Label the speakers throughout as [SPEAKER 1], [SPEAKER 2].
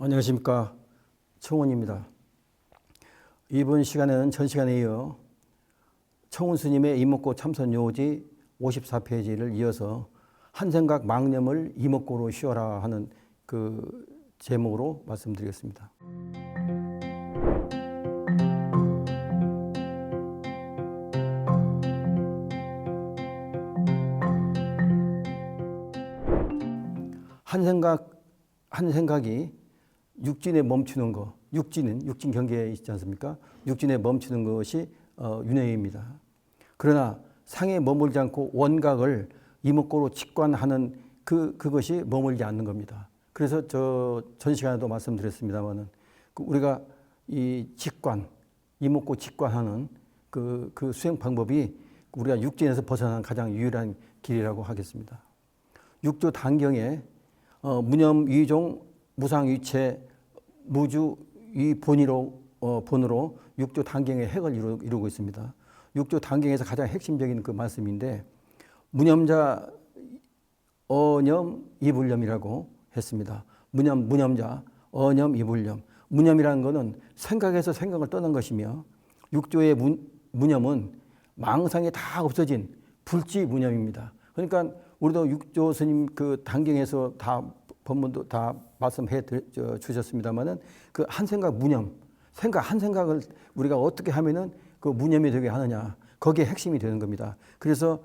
[SPEAKER 1] 안녕하십니까, 청운입니다. 이번 시간에는 전 시간에 이어 청운 스님의 이목고 참선 요지 54페이지를 이어서 한생각 망념을 이목고로 쉬어라 하는 그 제목으로 말씀드리겠습니다. 한 생각이 육진에 멈추는 거, 육진 경계에 있지 않습니까? 육진에 멈추는 것이 윤회입니다. 그러나 상에 머물지 않고 원각을 이목고로 직관하는 그것이 머물지 않는 겁니다. 그래서 전 시간에도 말씀드렸습니다만은 우리가 이 직관, 이목고 직관하는 그 수행 방법이 우리가 육진에서 벗어나는 가장 유일한 길이라고 하겠습니다. 육조 단경에 무념 위종 무상위체 무주 위 본으로 육조 단경의 핵을 이루고 있습니다. 육조 단경에서 가장 핵심적인 그 말씀인데 무념자 어념 이불념이라고 했습니다. 무념자 어념 이불념. 무념이라는 것은 생각에서 생각을 떠난 것이며 육조의 무념은 망상이 다 없어진 불지 무념입니다. 그러니까 우리도 육조 스님 그 단경에서 다 법문도 다 말씀해 주셨습니다만은 그 한 생각 무념, 한 생각을 우리가 어떻게 하면은 그 무념이 되게 하느냐, 거기에 핵심이 되는 겁니다. 그래서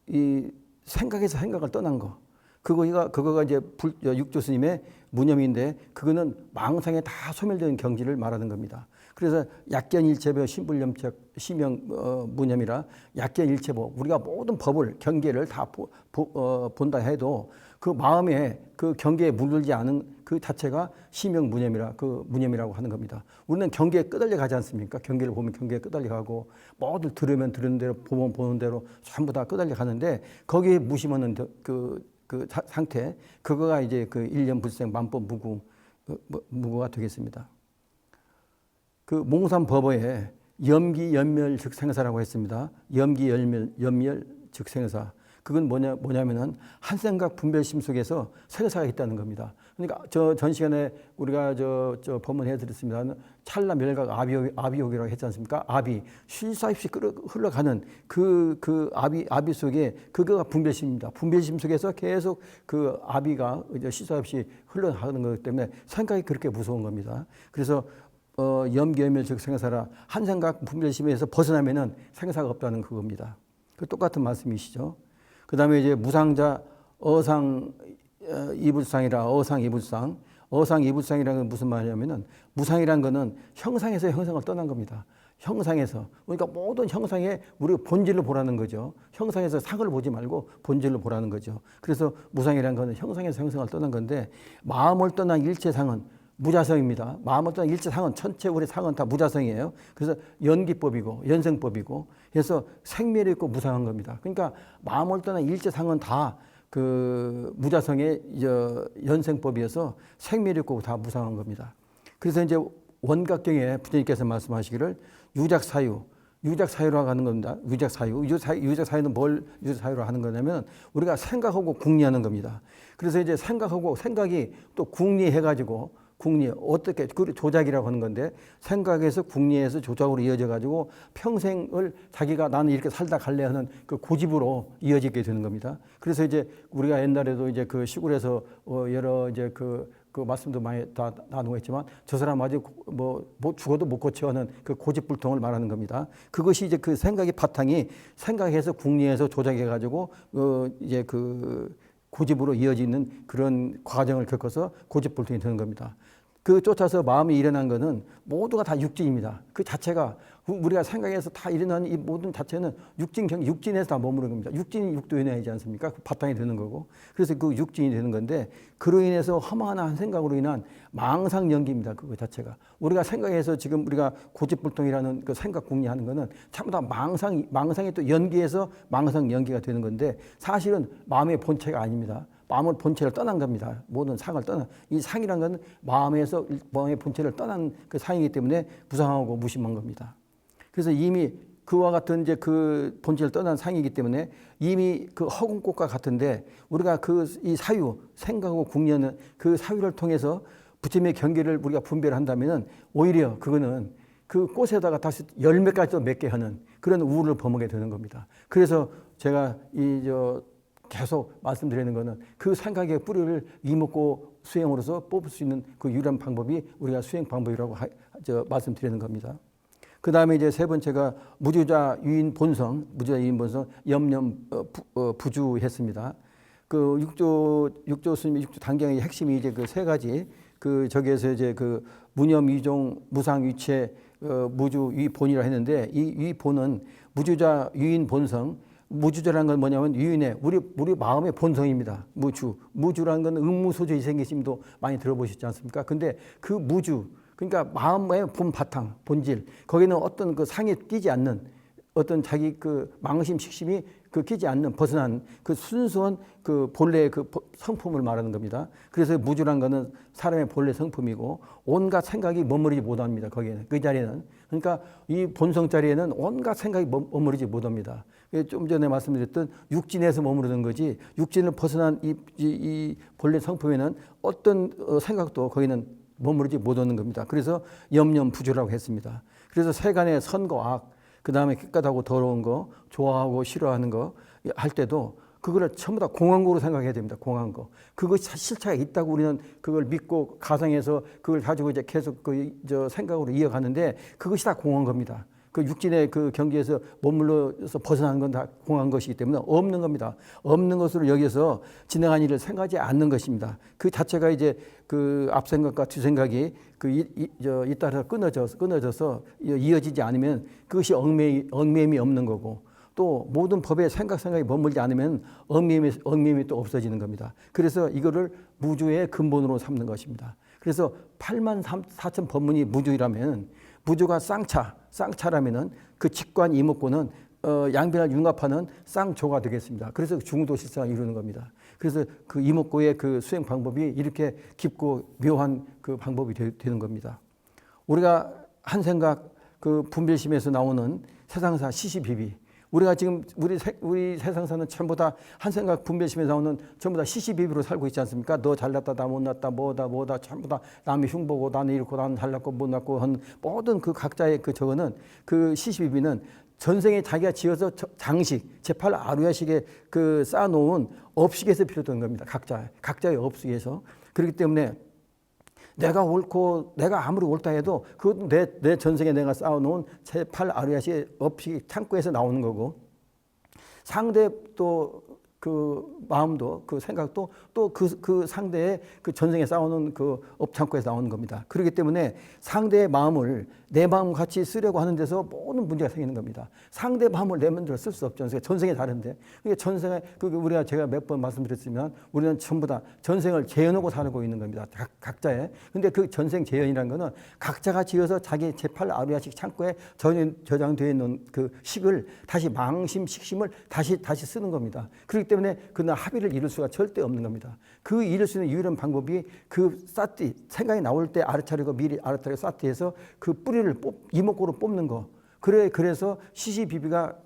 [SPEAKER 1] 이 생각에서 생각을 떠난 거, 그거가 이제 육조 스님의 무념인데 그거는 망상에 다 소멸되는 경지를 말하는 겁니다. 그래서 약견일체보 신불념책 시명 무념이라 약견일체보 우리가 모든 법을 경계를 다 본다 해도 그 마음에 그 경계에 물들지 않은 그 자체가 시명 무념이라고 하는 겁니다. 우리는 경계에 끄달려 가지 않습니까? 경계를 보면 경계에 끄달려 가고 뭐를 들으면 들은 대로 보면 보는 대로 전부 다 끄달려 가는데 거기에 무심하는 그 상태, 그거가 이제 그 일념불생 만법 무구가 되겠습니다. 그 몽산법어에 염기 연멸 즉 생사라고 했습니다. 염기 연멸 즉 생사. 그건 뭐냐면은 한 생각 분별심 속에서 생사가 있다는 겁니다. 그러니까 전 시간에 우리가 저 법문해 드렸습니다. 찰나 멸각 아비옥이라고 했지 않습니까? 아비 쉴 새 없이 흘러가는 그 아비 속에 그거가 분별심입니다. 분별심 속에서 계속 그 아비가 쉴 새 없이 흘러가는 것 때문에 생각이 그렇게 무서운 겁니다. 그래서 염기연멸 즉 생사라 한 생각 분별심에서 벗어나면은 생사가 없다는 그겁니다. 그 똑같은 말씀이시죠. 그 다음에 이제 무상자 어상 이불상이라 어상이불상이라는 건 무슨 말이냐면은 무상이라는 거는 형상에서 형상을 떠난 겁니다. 형상에서 그러니까 모든 형상에 우리가 본질을 보라는 거죠. 형상에서 상을 보지 말고 본질을 보라는 거죠. 그래서 무상이라는 거는 형상에서 형상을 떠난 건데 마음을 떠난 일체상은 무자성입니다. 마음을 떠난 일체상은 전체 우리 상은 다 무자성이에요. 그래서 연기법이고 연생법이고 그래서 생멸이 있고 무상한 겁니다. 그러니까 마음을 떠난 일체상은 다 그 무자성의 연생법이어서 생멸이 있고 다 무상한 겁니다. 그래서 이제 원각경에 부처님께서 말씀하시기를 유작사유라고 하는 겁니다. 유작사유는 뭘 유작사유로 하는 거냐면 우리가 생각하고 궁리하는 겁니다. 그래서 이제 생각이 또 궁리해가지고 궁리 어떻게 그 조작이라고 하는 건데 생각에서 궁리에서 조작으로 이어져 가지고 평생을 자기가 나는 이렇게 살다 갈래 하는 그 고집으로 이어지게 되는 겁니다. 그래서 이제 우리가 옛날에도 이제 그 시골에서 여러 이제 그 말씀도 많이 다 나누고 있지만 저 사람 아직 뭐 죽어도 못 고쳐하는 그 고집불통을 말하는 겁니다. 그것이 이제 그 생각의 바탕이 생각해서 궁리해서 조작해 가지고 이제 그 고집으로 이어지는 그런 과정을 겪어서 고집불통이 되는 겁니다. 그 쫓아서 마음이 일어난 것은 모두가 다 육진입니다. 그 자체가 우리가 생각해서 다 일어나는 이 모든 자체는 육진에서 다 머무는 겁니다. 육진이 육도연해이지 않습니까? 그 바탕이 되는 거고. 그래서 그 육진이 되는 건데 그로 인해서 허망한 생각으로 인한 망상연기입니다. 그거 자체가. 우리가 생각해서 지금 우리가 고집불통이라는 그 생각 궁리하는 거는 전부 다 망상이 또 연기해서 망상연기가 되는 건데 사실은 마음의 본체가 아닙니다. 마음의 본체를 떠난 겁니다. 모든 상을 떠난. 이 상이란 건 마음의 본체를 떠난 그 상이기 때문에 무상하고 무심한 겁니다. 그래서 이미 그와 같은 이제 그 본질을 떠난 상이기 때문에 이미 그 허공꽃과 같은데 우리가 이 사유, 생각하고 궁리하는 그 사유를 통해서 부처님의 경계를 우리가 분별한다면은 오히려 그거는 그 꽃에다가 다시 열매까지 또 맺게 하는 그런 우를 범하게 되는 겁니다. 그래서 제가 계속 말씀드리는 거는 그 생각의 뿌리를 이목고 수행으로서 뽑을 수 있는 그 유일한 방법이 우리가 수행 방법이라고 말씀드리는 겁니다. 그 다음에 이제 세 번째가 무주자 유인 본성, 염념 부주했습니다. 그 육조 스님 육조 단경의 핵심이 이제 그 세 가지 저기에서 이제 그 무념 위종 무상 위체 무주 위본이라 했는데 이 위본은 무주자 유인 본성. 무주자라는 건 뭐냐면 유인의 우리 마음의 본성입니다. 무주라는 건 음무소주의 생기심도 많이 들어보셨지 않습니까? 근데 그 무주 그러니까 마음의 본 바탕, 본질 거기는 어떤 그 상에 끼지 않는 어떤 자기 그 망심, 식심이 끼지 않는 벗어난 그 순수한 그 본래의 그 성품을 말하는 겁니다. 그래서 무주란 거는 사람의 본래 성품이고 온갖 생각이 머무르지 못합니다. 거기에는 그 자리에는 그러니까 이 본성 자리에는 온갖 생각이 머무르지 못합니다. 좀 전에 말씀드렸던 육진에서 머무르는 거지 육진을 벗어난 이 본래 성품에는 어떤 생각도 거기는 머무르지 못하는 겁니다. 그래서 염념부주라고 했습니다. 그래서 세간의 선과 악, 그 다음에 깨끗하고 더러운 거, 좋아하고 싫어하는 거 할 때도 그거를 전부 다 공한거로 생각해야 됩니다. 공한거. 그것이 실체가 있다고 우리는 그걸 믿고 가상해서 그걸 가지고 이제 계속 생각으로 이어가는데 그것이 다 공한 겁니다. 그 육진의 그 경계에서 머물러서 벗어나는 건 다 공한 것이기 때문에 없는 겁니다. 없는 것으로 여기서 지나간 일을 생각하지 않는 것입니다. 그 자체가 이제 그 앞생각과 뒤생각이 잇따라 끊어져서 이어지지 않으면 그것이 얽매임이 없는 거고 또 모든 법에 생각이 머물지 않으면 얽매임이 또 없어지는 겁니다. 그래서 이거를 무주의 근본으로 삼는 것입니다. 그래서 84,000 법문이 무주이라면 무주가 쌍차라면은 그 직관 이목고는 양변을 융합하는 쌍조가 되겠습니다. 그래서 중도실상을 이루는 겁니다. 그래서 그 이목고의 그 수행 방법이 이렇게 깊고 묘한 그 방법이 되는 겁니다. 우리가 한 생각 그 분별심에서 나오는 세상사 시시비비 우리가 지금 우리 세상사는 전부 다 한 생각 분별심에 나오는 전부 다 시시비비로 살고 있지 않습니까? 너 잘났다, 나 못났다, 뭐다 전부 다 남이 흉보고 나는 이렇고 나는 잘났고 못났고 한 모든 그 각자의 그 저거는 그 시시비비는 전생에 자기가 지어서 장식, 제8 아루야식에 그 쌓아놓은 업식에서 비롯된 겁니다. 각자의 업식에서. 그렇기 때문에 내가 옳고 내가 아무리 옳다 해도 그것도 내 전생에 내가 쌓아놓은 제8 아루야식의 업식이 창고에서 나오는 거고 상대 또 그 마음도 그 생각도 또 그 상대의 그 전생에 쌓아놓은 그 업창고에서 나오는 겁니다. 그렇기 때문에 상대의 마음을 내 마음 같이 쓰려고 하는 데서 모든 문제가 생기는 겁니다. 상대 마음을 내 마음대로 쓸 수 없죠. 전생이 다른데. 그게 전생에 우리가 제가 몇 번 말씀드렸지만 우리는 전부 다 전생을 재현하고 살고 있는 겁니다. 각자의. 근데 그 전생 재현이라는 거는 각자가 지어서 자기 제8 아루야식 창고에 저장되어 있는 그 식을 다시 망심, 식심을 다시 쓰는 겁니다. 그렇기 때문에 그날 합의를 이룰 수가 절대 없는 겁니다. 그 이룰 수 있는 유일한 방법이 그 사티, 생각이 나올 때 아르차리고 미리 아르차리고 사티에서 그 뿌리를 이목구로 뽑는 거. 그래서 시시비비가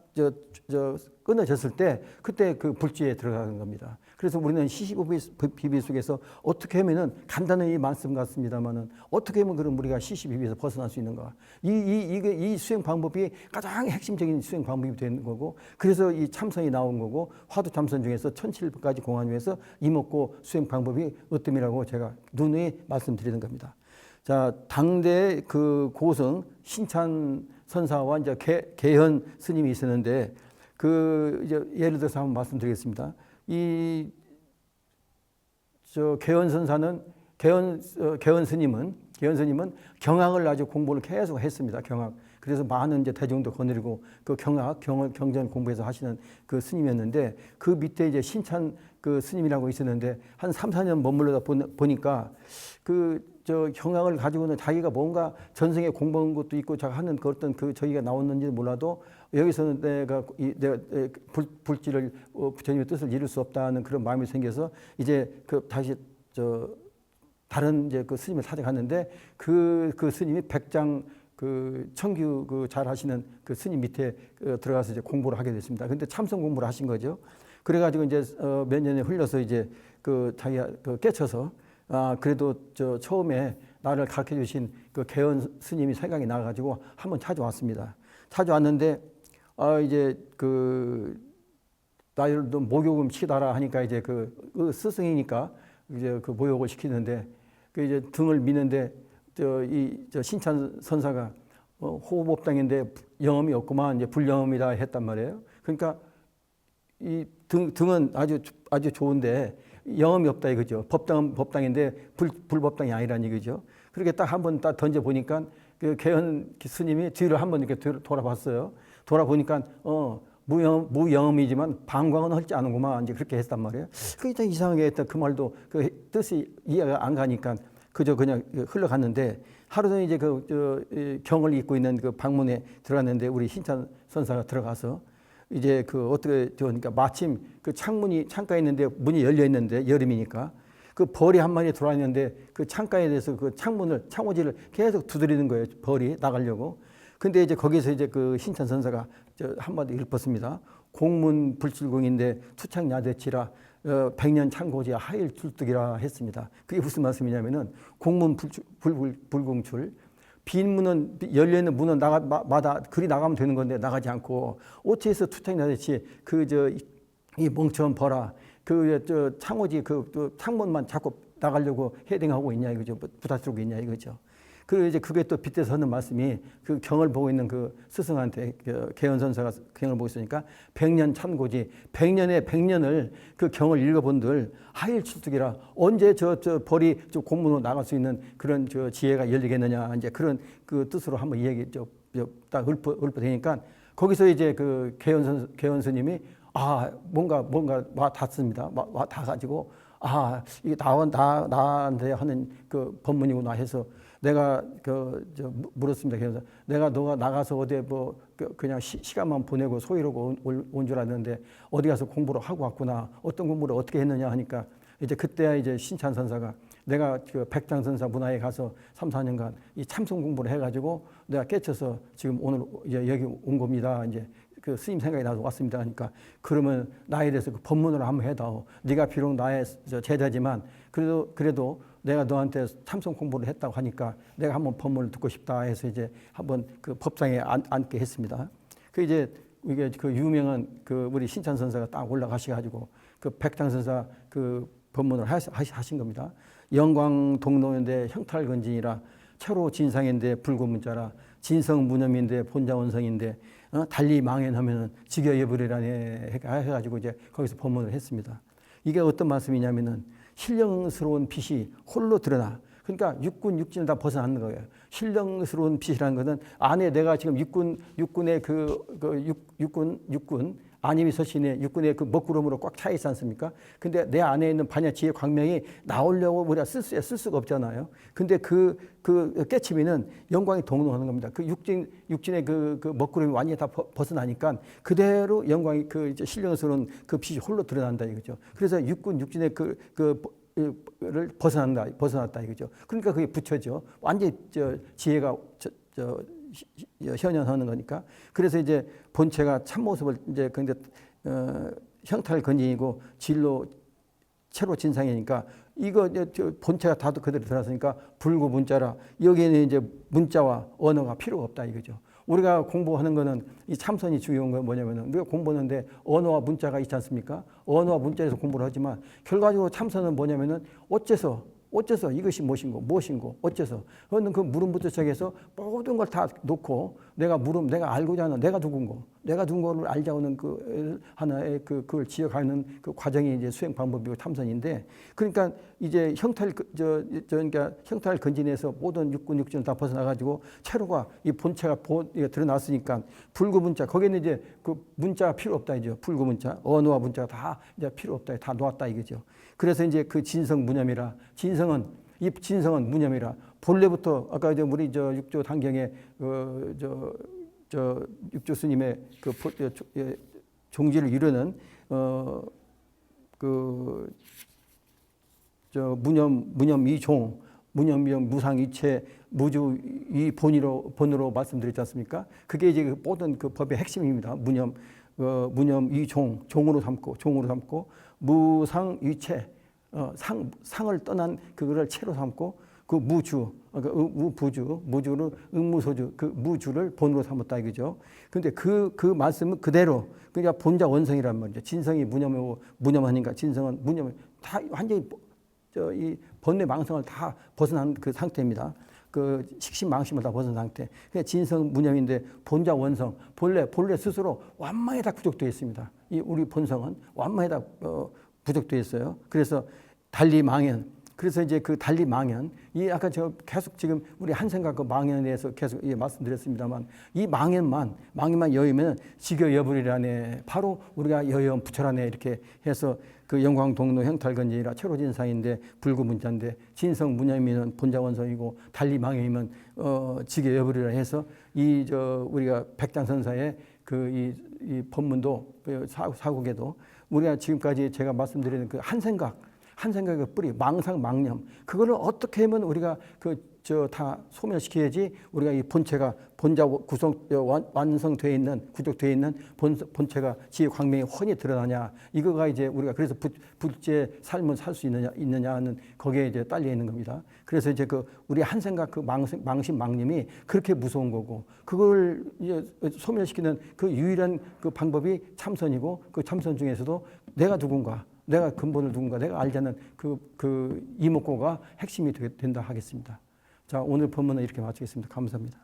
[SPEAKER 1] 끊어졌을 때 그때 그 불지에 들어가는 겁니다. 그래서 우리는 시시비비 속에서 어떻게 하면은 간단히 말씀 같습니다만은 어떻게 하면 그럼 우리가 시시비비에서 벗어날 수 있는가? 이 수행 방법이 가장 핵심적인 수행 방법이 되는 거고 그래서 이 참선이 나온 거고 화두 참선 중에서 1700가지 공안 중에서 이목고 수행 방법이 어뜸이라고 제가 누누이 말씀드리는 겁니다. 자, 당대 그 고성 신찬 선사와 이제 개현 스님이 있었는데 이제 예를 들어서 한번 말씀드리겠습니다. 개현 선사는 개현 스님은 개연 스님은 경학을 아주 공부를 계속 했습니다. 경학. 그래서 많은 이제 대중도 거느리고 그 경학, 경전 공부해서 하시는 그 스님이었는데 그 밑에 이제 신찬 그 스님이라고 있었는데 한 3, 4년 머물러다 보니까 저 경학을 가지고는 자기가 뭔가 전생에 공부한 것도 있고 자가 하는 그 어떤 그 저기가 나왔는지는 몰라도 여기서는 내가 불지를 부처님의 뜻을 이룰 수 없다는 그런 마음이 생겨서 이제 그 다시 다른 이제 그 스님을 찾아갔는데 그 스님이 백장 그 청규 그 잘 하시는 그 스님 밑에 들어가서 이제 공부를 하게 됐습니다. 근데 참선 공부를 하신 거죠. 그래가지고 이제 몇 년이 흘러서 이제 그 자기가 깨쳐서 그래도 저 처음에 나를 가르쳐 주신 그 개연 스님이 생각이 나가지고 한번 찾아왔습니다. 찾아왔는데 이제 그 나를 목욕을 시키다라 하니까 이제 그 스승이니까 이제 그 목욕을 시키는데 그 이제 등을 미는데 저 신찬 선사가 호흡법당인데 영험이 없구만 이제 불영험이다 했단 말이에요. 그러니까 이 등은 아주 좋은데 영험이 없다 이거죠. 법당인데 불법당이 아니라는 얘기죠. 그렇게 딱 한번 딱 던져 보니까 그 개연 스님이 뒤를 한번 이렇게 돌아봤어요. 돌아보니까 무영험이지만 방광은 헐지 않은구만 이제 그렇게 했단 말이에요. 그게 이상하게 했다. 그 말도 그 뜻이 이해가 안 가니까 그저 그냥 흘러갔는데 하루 종일 이제 경을 입고 있는 그 방문에 들어갔는데 우리 신찬 선사가 들어가서 이제 어떻게 그러니까 마침 그 창가에 있는데 문이 열려 있는데 여름이니까 그 벌이 한 마리 들어와 있는데 그 창가에 대해서 그 창호지를 계속 두드리는 거예요. 벌이 나가려고. 근데 이제 거기서 이제 그 신찬 선사가 한마디 읊었습니다. 공문 불출궁인데 투창야대치라 백년 창고지 하일 출득이라 했습니다. 그게 무슨 말씀이냐면은 공문 불궁출 빈 문은 열려있는 문은 마다 그리 나가면 되는 건데 나가지 않고 어찌해서 투창야대치 이 멍청한 벌아 창호지 창문만 자꾸 나가려고 헤딩하고 있냐 이거죠. 부다스르고 있냐 이거죠. 그리고 이제 그게 또 빗대서 하는 말씀이 그 경을 보고 있는 그 스승한테 개연 선사가 경을 보고 있으니까 백년 참고지 100년을 그 경을 읽어본들 하일 출득이라 언제 저 벌이 저 공문으로 나갈 수 있는 그런 저 지혜가 열리겠느냐 이제 그런 그 뜻으로 한번 이야기 딱 읊어대니까 거기서 이제 그 개연 스님이 뭔가 와 닿습니다. 와 닿아가지고 이게 나한테 하는 그 법문이구나 해서 내가 물었습니다. 그래서 너가 나가서 어디 그냥 시간만 보내고 소위로고 온 줄 알았는데 어디 가서 공부를 하고 왔구나. 어떤 공부를 어떻게 했느냐 하니까 이제 그때야 이제 신찬 선사가 내가 백장 선사 문화에 가서 3, 4년간 이 참선 공부를 해가지고 내가 깨쳐서 지금 오늘 이제 여기 온 겁니다. 이제 그 스님 생각이 나서 왔습니다. 하니까 그러면 나에 대해서 그 법문으로 한번 해다오. 네가 비록 나의 제자지만 그래도 내가 너한테 참선 공부를 했다고 하니까 내가 한번 법문을 듣고 싶다 해서 이제 한번 그 법상에 앉게 했습니다. 이게 그 유명한 그 우리 신찬 선사가 딱 올라가셔가지고 그 백장 선사 그 법문을 하신 겁니다. 영광 동로인데 형탈건진이라 철호 진상인데 불고문자라 진성무념인데 본자원성인데 달리 망연하면은 지겨예불이라니 해가지고 이제 거기서 법문을 했습니다. 이게 어떤 말씀이냐면은 신령스러운 빛이 홀로 드러나. 그러니까 육진을 다 벗어나는 거예요. 신령스러운 빛이라는 것은 안에 내가 지금 육군의 육군 안임이 서신의 육군의 그 먹구름으로 꽉 차 있지 않습니까? 근데 내 안에 있는 반야 지혜 광명이 나오려고 우리가 쓸 수가 없잖아요. 근데 그 깨치미는 영광이 동로하는 겁니다. 그 육진의 그 먹구름이 완전히 다 벗어나니까 그대로 영광이 이제 신령스러운 그 빛이 홀로 드러난다 이거죠. 그래서 육진의 를 벗어났다 이거죠. 그러니까 그게 부처죠. 완전히 지혜가 현현하는 거니까. 그래서 이제 본체가 참모습을 이제 근데 형탈건진이고 진로 채로 진상이니까 이거 본체가 다도 그대로 들어갔으니까 불구 문자라 여기에는 이제 문자와 언어가 필요가 없다 이거죠. 우리가 공부하는 거는 이 참선이 중요한 건 뭐냐면은 우리가 공부하는데 언어와 문자가 있지 않습니까? 언어와 문자에서 공부를 하지만 결과적으로 참선은 뭐냐면은 어째서 이것이 무엇인고 어째서 그거는 그 물음부터 시작해서 모든 걸 다 놓고 내가 물으면 내가 알고자 하는 내가 누군고, 내가 누군가를 알자고는 그 하나의 그걸 지어가는 그 과정이 이제 수행 방법이고 참선인데, 그러니까 이제 그러니까 형탈 근진에서 모든 육군 다 벗어나가지고 체로가 이 본체가 드러났으니까 불구 문자, 거기는 이제 그 문자가 필요 없다 이죠. 불구 문자, 언어와 문자가 다 이제 필요 없다, 다 놓았다 이거죠. 그래서 이제 그 진성 무념이라, 이 진성은 무념이라. 본래부터 아까 이제 우리 육조 단경에 육조 스님의 종지를 이루는 무념 이종, 무념 무상이체 무주 이 본으로 말씀드렸지 않습니까? 그게 이제 모든 그 법의 핵심입니다. 무념 이종, 종으로 삼고 무상이체, 상을 떠난 그거를 체로 삼고, 그 무주를 응무소주, 그 무주를 본으로 삼았다 이거죠. 근데 그 말씀은 그대로, 그러니까 본자 원성이란 말이죠. 진성이 무념하니까 진성은 무념, 다 완전히 이 번뇌 망성을 다 벗어난 그 상태입니다. 그 식신망심을 다 벗어난 상태. 그냥 진성 무념인데 본자 원성, 본래 스스로 완만히 다 부족되어 있습니다. 이 우리 본성은 완만히 다 부족되어 있어요. 그래서 달리 망연. 그래서 이제 그 달리 망연, 이 아까 저 계속 지금 우리 한생각 그 망연에 대해서 계속 말씀드렸습니다만, 이 망연만 여의면 지겨 여불이라네. 바로 우리가 여여음 부처라네 이렇게 해서 그 영광동로 형탈근진이라 체로진상인데 불구문자인데, 진성 무념이면 본자원성이고 달리 망연이면 지겨 여불이라 해서 우리가 백장선사의 그 이 법문도 사국에도 우리가 지금까지 제가 말씀드리는 그 한생각의 뿌리, 망상, 망념, 그거를 어떻게 하면 우리가 다 소멸시켜야지 우리가 이 본체가 본자 완성되어 있는, 구족되어 있는 본체가 지혜 광명이 훤히 드러나냐. 이거가 이제 우리가 그래서 불제 삶을 살 수 있느냐는 거기에 이제 딸려 있는 겁니다. 그래서 이제 우리 한생각 그 망심, 망념이 그렇게 무서운 거고, 그걸 이제 소멸시키는 그 유일한 그 방법이 참선이고, 그 참선 중에서도 내가 누군가, 내가 근본을 누군가, 내가 알지 않는 그 이목구가 핵심이 된다 하겠습니다. 자, 오늘 본문은 이렇게 마치겠습니다. 감사합니다.